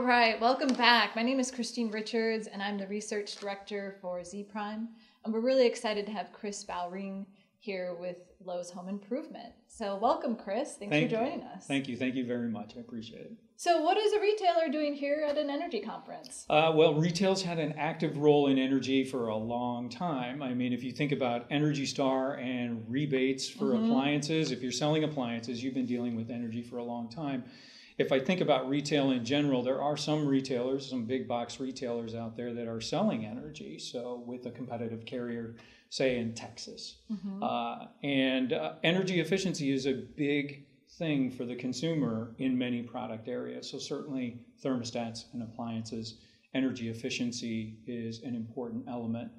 All right, welcome back. My name is Christine Richards, and I'm the research director for Zpryme. And we're really excited to have Kris Bowring here with Lowe's Home Improvement. So welcome, Kris. Thanks for joining us. Thank you. Thank you very much. I appreciate it. So what is a retailer doing here at an energy conference? Well, retail's had an active role in energy for a long time. I mean, if you think about Energy Star and rebates for appliances, if you're selling appliances, you've been dealing with energy for a long time. If I think about retail in general, there are some retailers, some big box retailers out there that are selling energy. So with a competitive carrier, say in Texas. Energy efficiency is a big thing for the consumer in many product areas. So certainly thermostats and appliances, energy efficiency is an important element.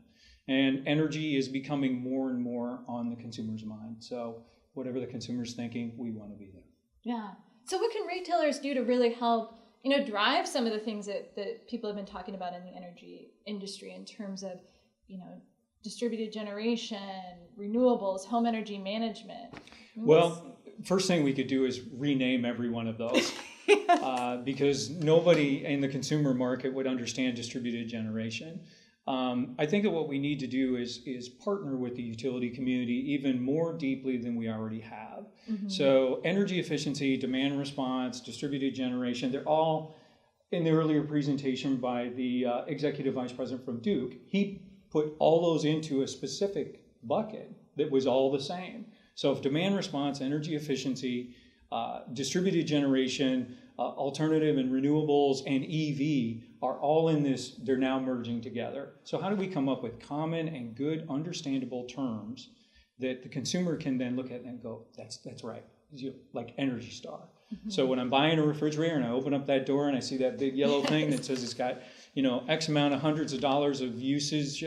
And energy is becoming more and more on the consumer's mind. So whatever the consumer's thinking, we want to be there. Yeah. So what can retailers do to really help, drive some of the things that people have been talking about in the energy industry in terms of, distributed generation, renewables, home energy management? Well, first thing we could do is rename every one of those because nobody in the consumer market would understand distributed generation. I think that what we need to do is partner with the utility community even more deeply than we already have. So energy efficiency, demand response, distributed generation, they're all in the earlier presentation by the executive vice president from Duke. He put all those into a specific bucket that was all the same. So if demand response, energy efficiency, distributed generation, alternative and renewables, and EV are all in this, they're now merging together. So how do we come up with common and good understandable terms that the consumer can then look at and go, that's right, like Energy Star. So when I'm buying a refrigerator and I open up that door and I see that big yellow thing that says it's got, X amount of hundreds of dollars of usage,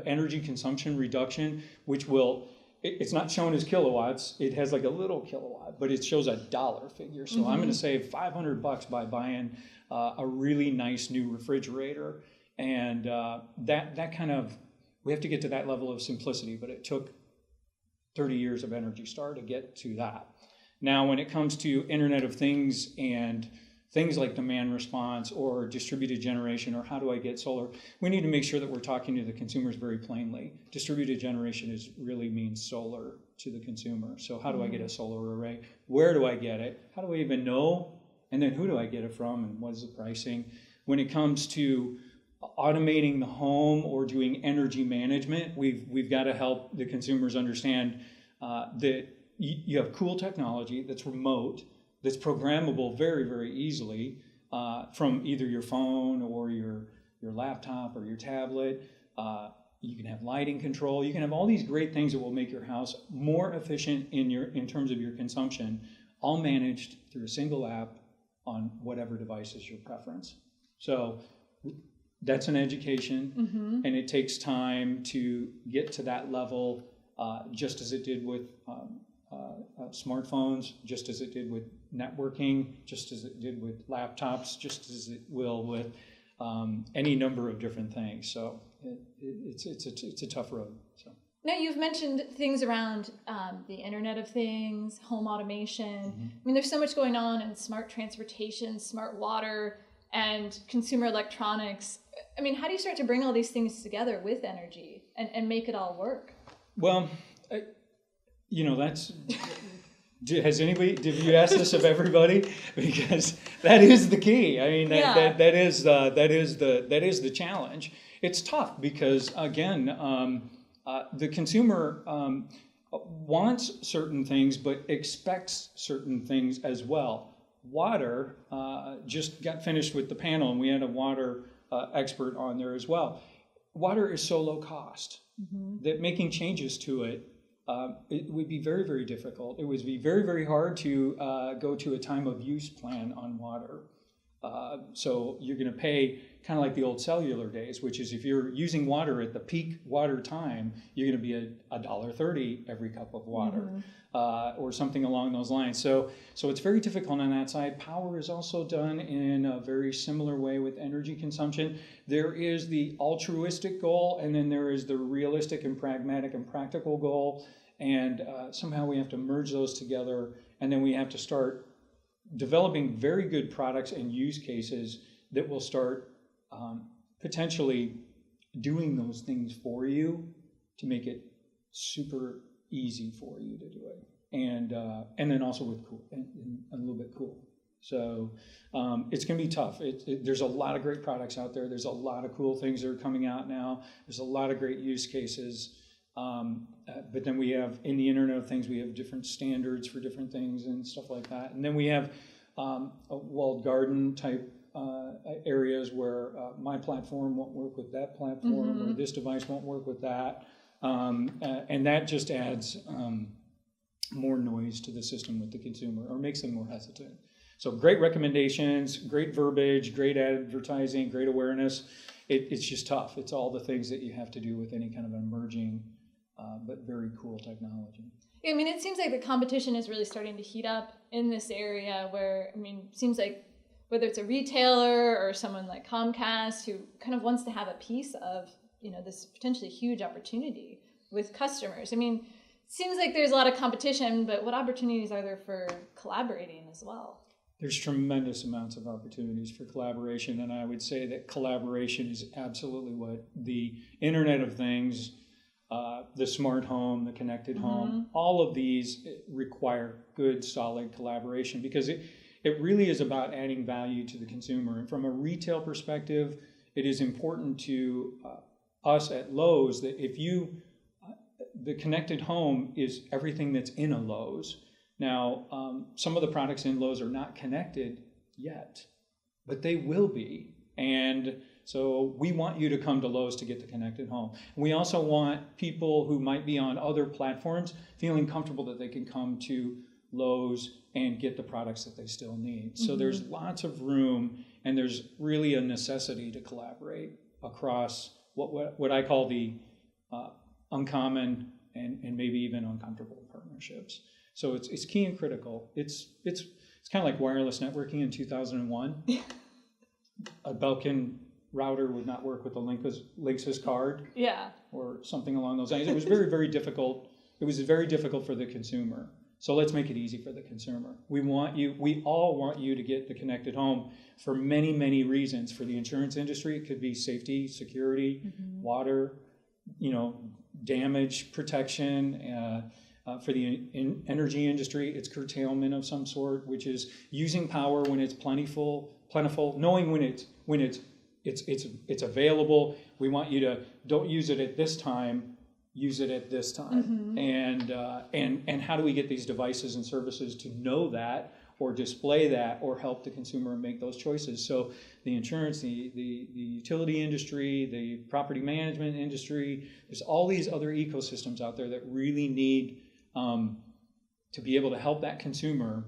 energy consumption reduction, which will, it's not shown as kilowatts. It has like a little kilowatt, but it shows a dollar figure. So I'm going to save $500 by buying a really nice new refrigerator. And that kind of, we have to get to that level of simplicity, but it took 30 years of Energy Star to get to that. Now, when it comes to Internet of Things and things like demand response or distributed generation or how do I get solar, we need to make sure that we're talking to the consumers very plainly. Distributed generation really means solar to the consumer. So how do I get a solar array? Where do I get it? How do I even know? And then who do I get it from and what is the pricing? When it comes to automating the home or doing energy management, we've got to help the consumers understand that you have cool technology that's remote, that's programmable very, very easily from either your phone or your laptop or your tablet. You can have lighting control. You can have all these great things that will make your house more efficient in terms of your consumption, all managed through a single app on whatever device is your preference. So that's an education, and it takes time to get to that level, just as it did with smartphones, just as it did with networking, just as it did with laptops, just as it will with any number of different things. So it's a tough road. So. Now, you've mentioned things around the Internet of Things, home automation. I mean, there's so much going on in smart transportation, smart water, and consumer electronics. I mean, how do you start to bring all these things together with energy and make it all work? Well, that's... did you ask this of everybody? Because that is the key. I mean, that is the challenge. It's tough because, again, the consumer wants certain things but expects certain things as well. Water, just got finished with the panel, and we had a water expert on there as well. Water is so low cost that making changes to it would be very, very difficult. It would be very, very hard to go to a time of use plan on water. So you're going to pay kind of like the old cellular days, which is if you're using water at the peak water time, you're going to be $1.30 every cup of water, or something along those lines. So it's very difficult on that side. Power is also done in a very similar way with energy consumption. There is the altruistic goal, and then there is the realistic and pragmatic and practical goal. And somehow we have to merge those together, and then we have to start developing very good products and use cases that will start potentially doing those things for you to make it super easy for you to do it, and then also with cool and a little bit cool. So it's going to be tough. There's a lot of great products out there. There's a lot of cool things that are coming out now. There's a lot of great use cases. But then we have, in the Internet of Things, we have different standards for different things and stuff like that. And then we have walled garden type areas where my platform won't work with that platform, or this device won't work with that. And that just adds more noise to the system with the consumer, or makes them more hesitant. So great recommendations, great verbiage, great advertising, great awareness. It's just tough. It's all the things that you have to do with any kind of emerging but very cool technology. I mean, it seems like the competition is really starting to heat up in this area where, I mean, it seems like whether it's a retailer or someone like Comcast who kind of wants to have a piece of, you know, this potentially huge opportunity with customers. I mean, it seems like there's a lot of competition, but what opportunities are there for collaborating as well? There's tremendous amounts of opportunities for collaboration, and I would say that collaboration is absolutely what the Internet of Things, the smart home, the connected home, all of these require good, solid collaboration, because it really is about adding value to the consumer. And from a retail perspective, it is important to us at Lowe's that the connected home is everything that's in a Lowe's. Now, some of the products in Lowe's are not connected yet, but they will be. And so we want you to come to Lowe's to get the connected home. We also want people who might be on other platforms feeling comfortable that they can come to Lowe's and get the products that they still need. So there's lots of room, and there's really a necessity to collaborate across what I call the uncommon and maybe even uncomfortable partnerships. So it's key and critical. It's kind of like wireless networking in 2001. A Belkin router would not work with a Linksys card, or something along those lines. It was very, very difficult. It was very difficult for the consumer. So let's make it easy for the consumer. We all want you to get the connected home for many, many reasons. For the insurance industry, it could be safety, security, water, damage protection. For the energy industry, it's curtailment of some sort, which is using power when it's plentiful, knowing when it's available. We want you to don't use it at this time, use it at this time. And how do we get these devices and services to know that, or display that, or help the consumer make those choices? So the insurance, the utility industry, the property management industry, there's all these other ecosystems out there that really need to be able to help that consumer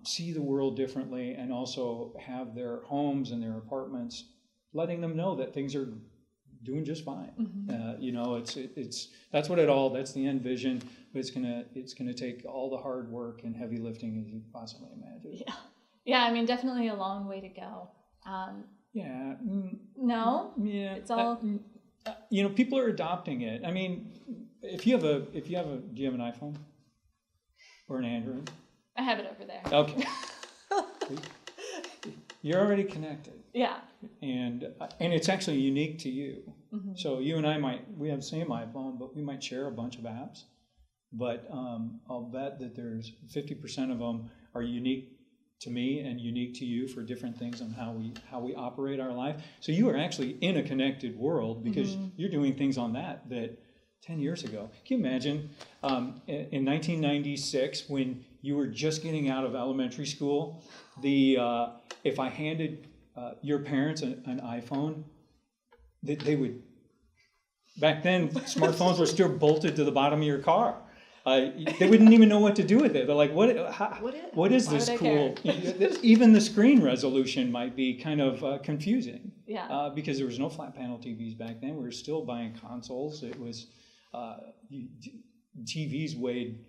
see the world differently, and also have their homes and their apartments letting them know that things are doing just fine. That's the end vision, but it's gonna take all the hard work and heavy lifting as you possibly imagine. Yeah. I mean, definitely a long way to go. No. Yeah. It's all. People are adopting it. I mean, do you have an iPhone or an Android? I have it over there. Okay. You're already connected. Yeah. And it's actually unique to you. So you and I we have the same iPhone, but we might share a bunch of apps. But I'll bet that there's 50% of them are unique to me and unique to you for different things on how we operate our life. So you are actually in a connected world, because you're doing things on that 10 years ago. Can you imagine in 1996, when you were just getting out of elementary school, if I handed your parents an iPhone, they would, back then, smartphones were still bolted to the bottom of your car. They wouldn't even know what to do with it. They're like, what is this cool? Even the screen resolution might be kind of confusing. Because there was no flat panel TVs back then. We were still buying consoles. It was TVs weighed.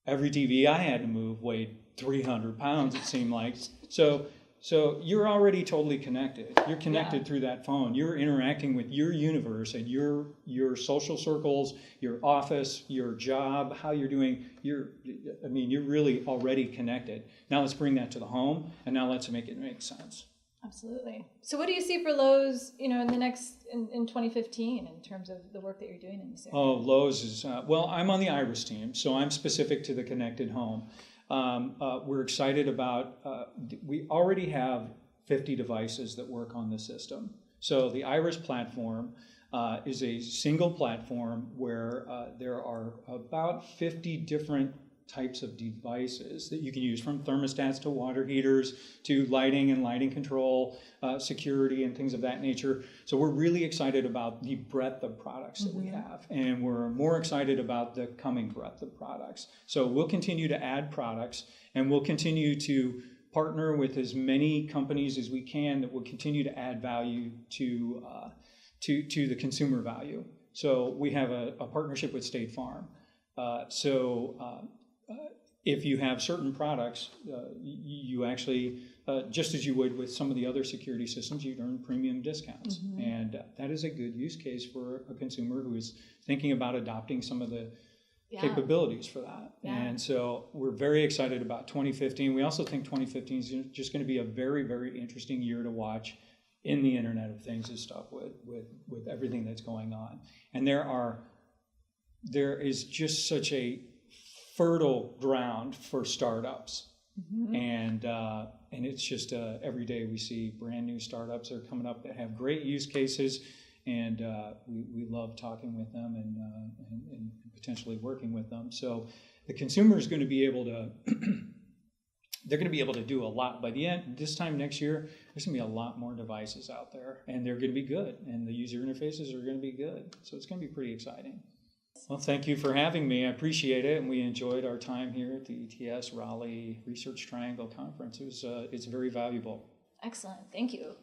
Every TV I had to move weighed 300 pounds. It seemed like. So So you're already totally connected. You're connected through that phone. You're interacting with your universe and your social circles, your office, your job, how you're doing. You're really already connected. Now let's bring that to the home, and now let's make it make sense. Absolutely. So what do you see for Lowe's, in in 2015 in terms of the work that you're doing in this area? Oh, Lowe's is, I'm on the Iris team, so I'm specific to the connected home. We're excited about, we already have 50 devices that work on the system. So the Iris platform is a single platform where there are about 50 different types of devices that you can use, from thermostats to water heaters to lighting and lighting control, security and things of that nature. So we're really excited about the breadth of products that we have, and we're more excited about the coming breadth of products. So we'll continue to add products, and we'll continue to partner with as many companies as we can that will continue to add value to the consumer value. So we have a partnership with State Farm. If you have certain products, you actually, just as you would with some of the other security systems, you'd earn premium discounts. And that is a good use case for a consumer who is thinking about adopting some of the capabilities for that. And so we're very excited about 2015. We also think 2015 is just going to be a very, very interesting year to watch in the Internet of Things and stuff with everything that's going on. And there is just such a fertile ground for startups, and it's just every day we see brand new startups that are coming up that have great use cases, and we love talking with them and potentially working with them. So the consumer is going to be able to they're going to be able to do a lot. By the end, this time next year, there's going to be a lot more devices out there, and they're going to be good, and the user interfaces are going to be good. So it's going to be pretty exciting. Well, thank you for having me. I appreciate it, and we enjoyed our time here at the ETS Raleigh Research Triangle Conference. It's very valuable. Excellent. Thank you.